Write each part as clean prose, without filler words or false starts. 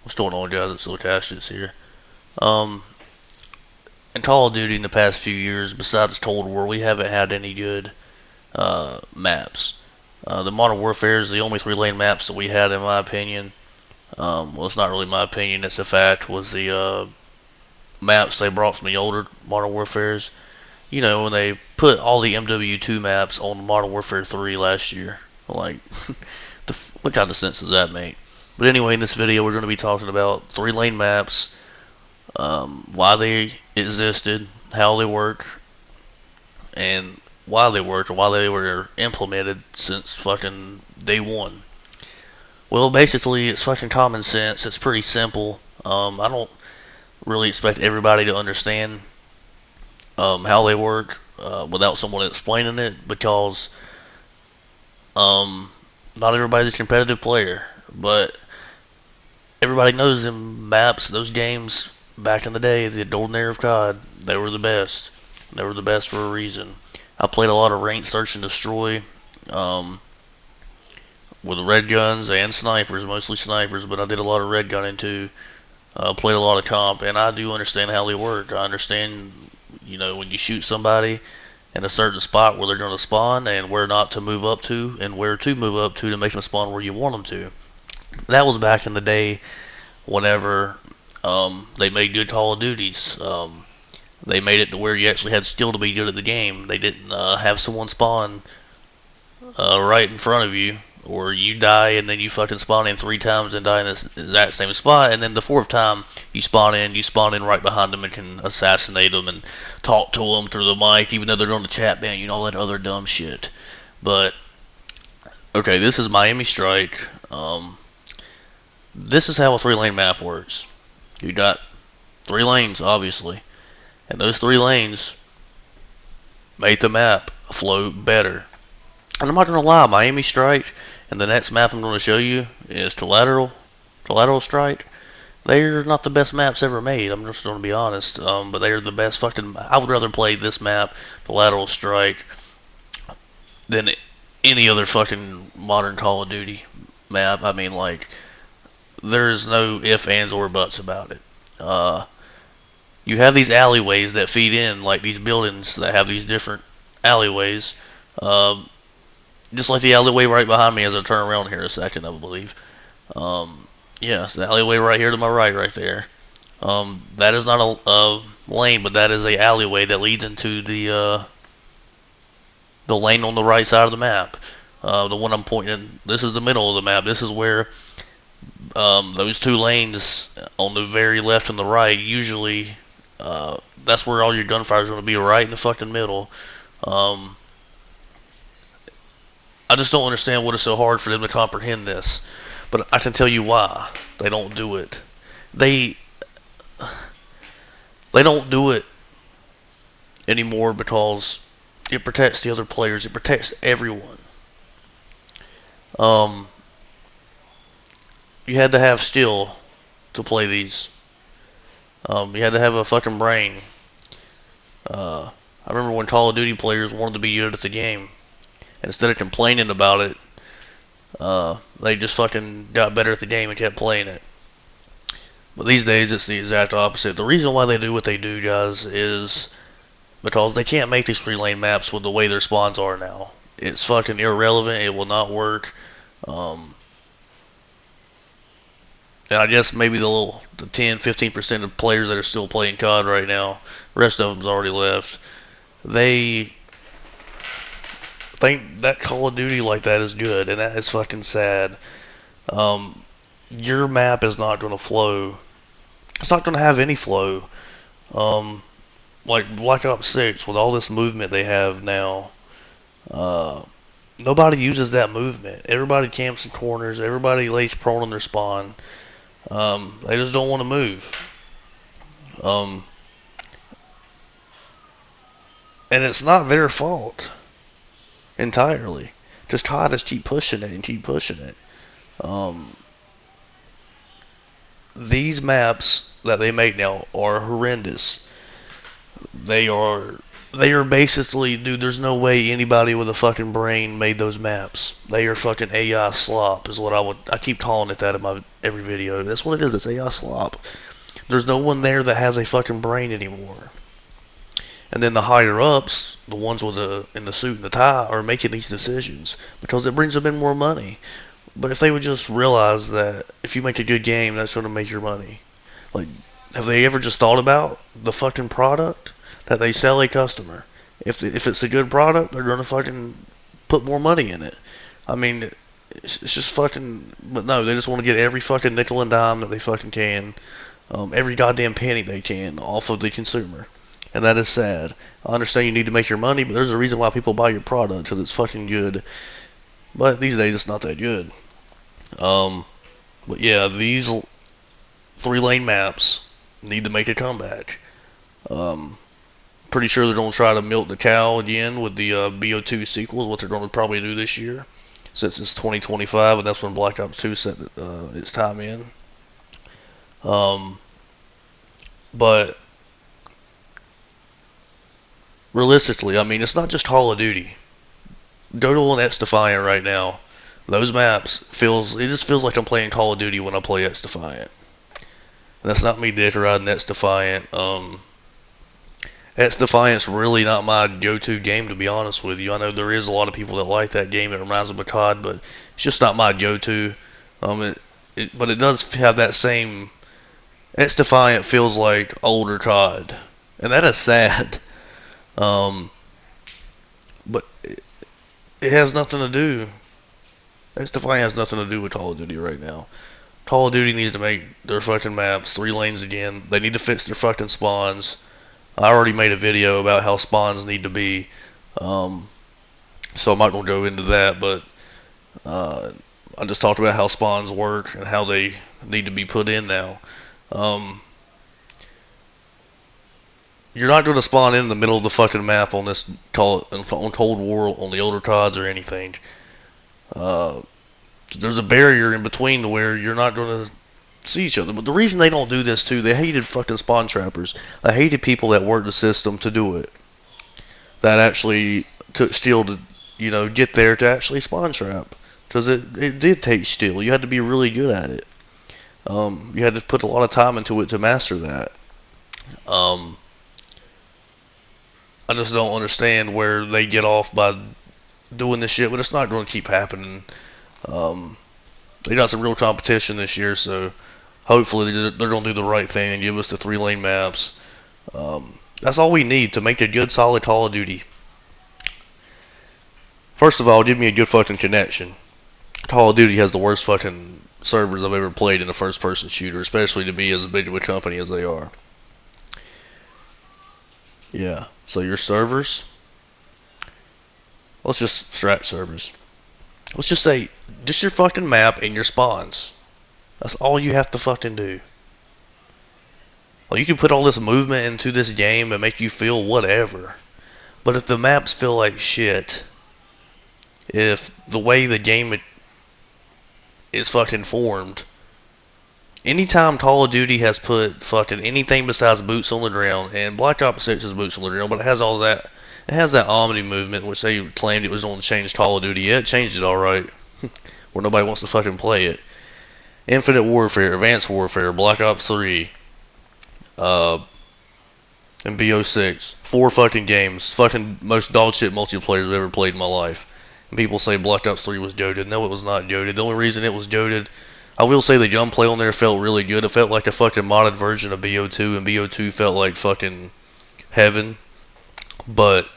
What's going on, guys? It's Locastus here. Um, in Call of Duty in the past few years, besides Cold War, we haven't had any good maps. The Modern Warfare is the only three-lane maps that we had, in my opinion. Well, it's not really my opinion; it's a fact. Was the maps they brought from the older Modern Warfares? You know, when they put all the MW2 maps on Modern Warfare 3 last year. Like, what kind of sense does that make? But anyway, in this video, we're going to be talking about three-lane maps, why they existed, how they work, and why they worked, or why they were implemented since fucking day one. Well, basically, it's fucking common sense. It's pretty simple. I don't really expect everybody to understand how they work without someone explaining it, because um, not everybody's a competitive player, but everybody knows them maps, those games back in the day, the golden era of COD, they were the best. They were the best for a reason. I played a lot of Ranked Search and Destroy um, with red guns and snipers, mostly snipers, but I did a lot of red gunning too. Played a lot of comp, and I do understand how they work. I understand, when you shoot somebody in a certain spot where they're going to spawn, and where not to move up to, and where to move up to make them spawn where you want them to. That was back in the day whenever they made good Call of Duties. They made it to where you actually had skill to be good at the game. They didn't have someone spawn right in front of you, or you die and then you fucking spawn in three times and die in the exact same spot, and then the fourth time you spawn in right behind them and can assassinate them and talk to them through the mic, even though they're on the chat ban, all that other dumb shit. But okay, this is Miami Strike. This is how a three-lane map works. You got three lanes, obviously, and those three lanes made the map flow better. And I'm not gonna lie, Miami Strike and the next map I'm gonna show you is Collateral Strike. They're not the best maps ever made. I'm just gonna be honest, but they're the best fucking. I would rather play this map, Collateral Strike, than any other fucking modern Call of Duty map. I mean, like, there's no ifs, ands, or buts about it. You have these alleyways that feed in, like these buildings that have these different alleyways. Just like the alleyway right behind me as I turn around here in a second, I believe. Yeah, it's the alleyway right here to my right there. That is not a lane, but that is a alleyway that leads into the lane on the right side of the map. The one I'm pointing, this is the middle of the map. This is where those two lanes on the very left and the right, usually that's where all your gunfire is going to be, right in the fucking middle. I just don't understand what is so hard for them to comprehend this, but I can tell you why they don't do it. They don't do it anymore because it protects the other players. It protects everyone. Um, you had to have skill to play these. You had to have a fucking brain. I remember when Call of Duty players wanted to be good at the game, and instead of complaining about it, they just fucking got better at the game and kept playing it. But these days, it's the exact opposite. The reason why they do what they do, guys, is because they can't make these three-lane maps with the way their spawns are now. It's fucking irrelevant. It will not work. And I guess maybe the 10-15% of players that are still playing COD right now, the rest of them's already left. They think that Call of Duty like that is good, and that is fucking sad. Your map is not going to flow. It's not going to have any flow. Like Black Ops 6, with all this movement they have now, nobody uses that movement. Everybody camps in corners. Everybody lays prone on their spawn. They just don't want to move. And it's not their fault entirely. Just COD just keep pushing it and keep pushing it. These maps that they make now are horrendous. They are They are basically, dude, there's no way anybody with a fucking brain made those maps. They are fucking AI slop, is what I keep calling it that in my every video. That's what it is, it's AI slop. There's no one there that has a fucking brain anymore. And then the higher ups, the ones with in the suit and the tie, are making these decisions because it brings them in more money. But if they would just realize that if you make a good game, that's going to make your money. Like, have they ever just thought about the fucking product that they sell a customer? If it's a good product, they're going to fucking put more money in it. I mean, it's just fucking. But no, they just want to get every fucking nickel and dime that they fucking can, every goddamn penny they can off of the consumer. And that is sad. I understand you need to make your money, but there's a reason why people buy your product, because it's fucking good. But these days, it's not that good. But yeah, these 3-lane maps need to make a comeback. Pretty sure they're going to try to milk the cow again with the BO2 sequels, what they're going to probably do this year, since it's 2025, and that's when Black Ops 2 set its time in. But realistically, I mean, it's not just Call of Duty. Godel and XDefiant right now, those maps it just feels like I'm playing Call of Duty when I play XDefiant. And that's not me dick riding XDefiant. XDefiant's really not my go-to game, to be honest with you. I know there is a lot of people that like that game. It reminds them of COD, but it's just not my go-to. But it does have that same. XDefiant feels like older COD, and that is sad. But it has nothing to do. XDefiant has nothing to do with Call of Duty right now. Call of Duty needs to make their fucking maps 3 lanes again. They need to fix their fucking spawns. I already made a video about how spawns need to be, so I'm not going to go into that, but I just talked about how spawns work and how they need to be put in now. You're not going to spawn in the middle of the fucking map on this on Cold War, on the older CODs or anything. There's a barrier in between to where you're not going to see each other. But the reason they don't do this too, they hated fucking spawn trappers. They hated people that worked the system to do it. That actually took skill to, get there to actually spawn trap. Because it did take skill. You had to be really good at it. You had to put a lot of time into it to master that. I just don't understand where they get off by doing this shit, but it's not going to keep happening. They got some real competition this year, so hopefully they're going to do the right thing and give us the 3-lane maps. That's all we need to make a good, solid Call of Duty. First of all, give me a good fucking connection. Call of Duty has the worst fucking servers I've ever played in a first-person shooter, especially to be as big of a company as they are. Yeah, so your servers, let's just abstract servers. Let's just say, just your fucking map and your spawns. That's all you have to fucking do. Well, you can put all this movement into this game and make you feel whatever. But if the maps feel like shit, if the way the game is fucking formed, anytime Call of Duty has put fucking anything besides boots on the ground, and Black Ops 6 is boots on the ground, but it has all that. It has that Omni movement, which they claimed it was going to change Call of Duty. Yeah, it changed it alright. Where nobody wants to fucking play it. Infinite Warfare, Advanced Warfare, Black Ops 3, and BO6. 4 fucking games. Fucking most dog shit multiplayer I've ever played in my life. And people say Black Ops 3 was goated. No, it was not goated. The only reason it was goated, I will say the gunplay on there felt really good. It felt like a fucking modded version of BO2, and BO2 felt like fucking heaven. But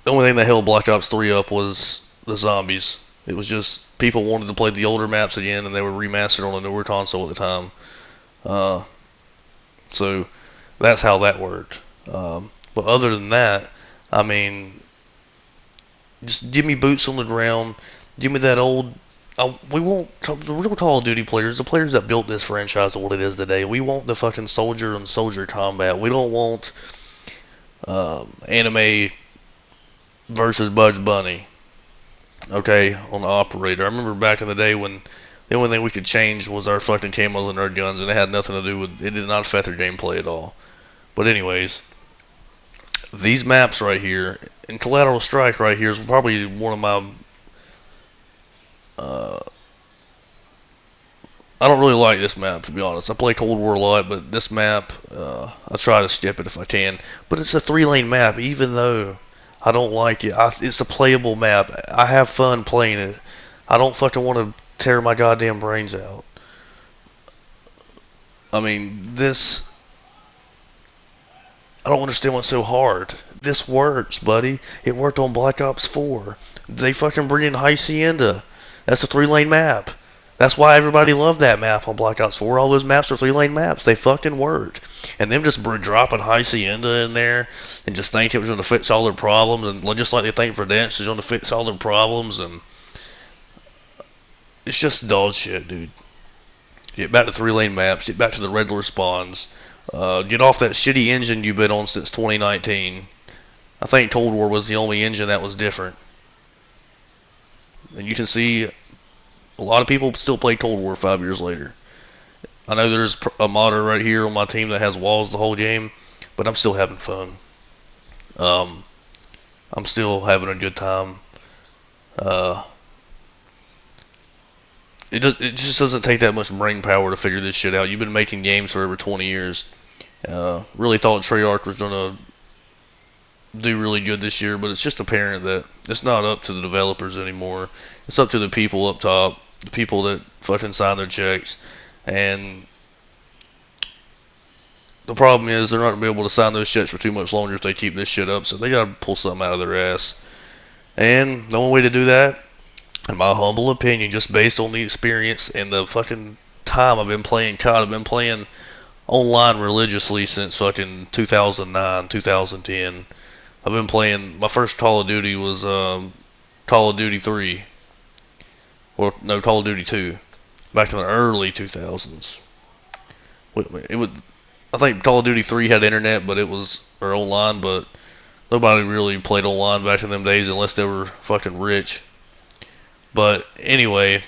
the only thing that held Black Ops 3 up was the zombies. It was just people wanted to play the older maps again, and they were remastered on a newer console at the time. So that's how that worked. But other than that, I mean, just give me boots on the ground. Give me that old. We want the real Call of Duty players, the players that built this franchise to what it is today. We want the fucking soldier and soldier combat. We don't want anime versus Bugs Bunny. Okay, on the operator. I remember back in the day when the only thing we could change was our fucking camos and our guns, and it had nothing to do with, it did not affect their gameplay at all. But anyways, These maps right here, and Collateral Strike right here is probably one of my. Uh, I don't really like this map, to be honest. I play Cold War a lot, but this map, I try to skip it if I can. But it's a 3-lane map, even though I don't like it. It's a playable map. I have fun playing it. I don't fucking want to tear my goddamn brains out. I mean, this. I don't understand what's so hard. This works, buddy. It worked on Black Ops 4. They fucking bring in Hacienda. That's a 3-lane map. That's why everybody loved that map on Black Ops 4. All those maps are 3-lane maps. They fucking worked. And them just dropping Hacienda in there and just thinking it was going to fix all their problems, and just like they think Verdansk is going to fix all their problems, and it's just dog shit, dude. Get back to 3-lane maps. Get back to the regular spawns. Get off that shitty engine you've been on since 2019. I think Cold War was the only engine that was different. And you can see a lot of people still play Cold War 5 years later. I know there's a modder right here on my team that has walls the whole game, but I'm still having fun. I'm still having a good time. It just doesn't take that much brain power to figure this shit out. You've been making games for over 20 years. Really thought Treyarch was gonna do really good this year, but it's just apparent that it's not up to the developers anymore. It's up to the people up top, the people that fucking sign their checks, and the problem is they're not gonna be able to sign those checks for too much longer if they keep this shit up. So they gotta pull something out of their ass, and the only way to do that, in my humble opinion, just based on the experience and the fucking time I've been playing COD, I've been playing online religiously since fucking 2009, 2010. I've been playing, my first Call of Duty was Call of Duty 3. Or, no, Call of Duty 2. Back in the early 2000s. I think Call of Duty 3 had internet, but it was, or online, but nobody really played online back in them days unless they were fucking rich. But anyway,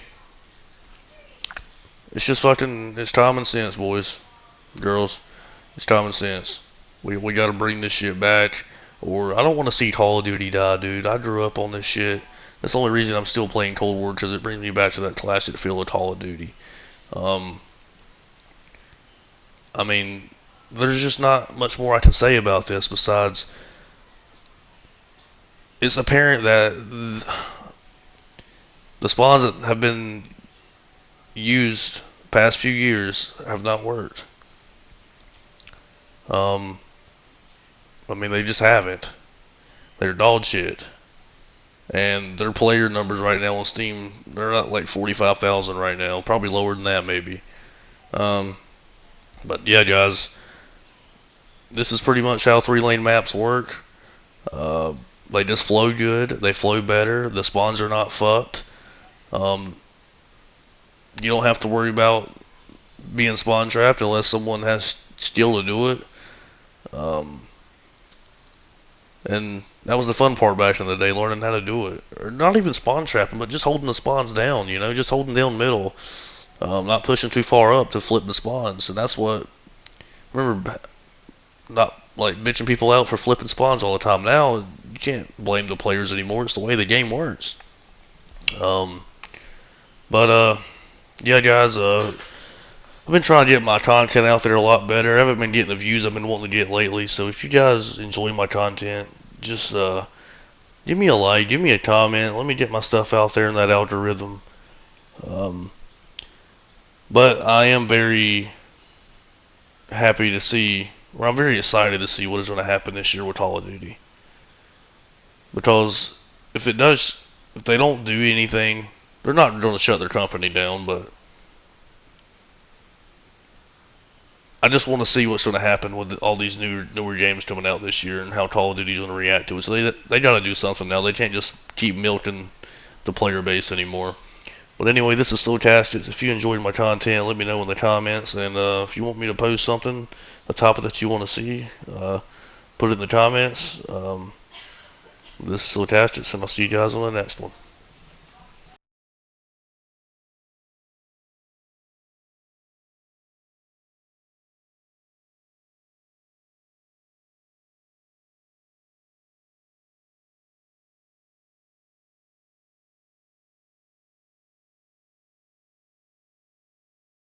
it's just fucking, it's common sense, boys, girls. It's common sense. We gotta bring this shit back, or I don't want to see Call of Duty die, dude. I grew up on this shit. That's the only reason I'm still playing Cold War, because it brings me back to that classic feel of Call of Duty. I mean, there's just not much more I can say about this besides it's apparent that the spawns that have been used past few years have not worked. I mean, they just haven't. They're dog shit. And their player numbers right now on Steam, they're at like 45,000 right now. Probably lower than that, maybe. But yeah, guys, this is pretty much how 3-lane maps work. They just flow good. They flow better. The spawns are not fucked. You don't have to worry about being spawn trapped unless someone has skill to do it. And that was the fun part back in the day, learning how to do it. Or not even spawn trapping, but just holding the spawns down, just holding down middle. Not pushing too far up to flip the spawns. And that's what, remember, not like bitching people out for flipping spawns all the time. Now, you can't blame the players anymore. It's the way the game works. Yeah, guys, I've been trying to get my content out there a lot better. I haven't been getting the views I've been wanting to get lately. So if you guys enjoy my content, just give me a like, give me a comment. Let me get my stuff out there in that algorithm. But I am very happy to see, or I'm very excited to see what is going to happen this year with Call of Duty. Because if they don't do anything, they're not going to shut their company down, but I just want to see what's going to happen with all these newer games coming out this year and how Call of Duty is going to react to it. So they got to do something now. They can't just keep milking the player base anymore. But anyway, this is Slowtastics. If you enjoyed my content, let me know in the comments. And if you want me to post something, a topic that you want to see, put it in the comments. This is Slowtastics, and I'll see you guys on the next one.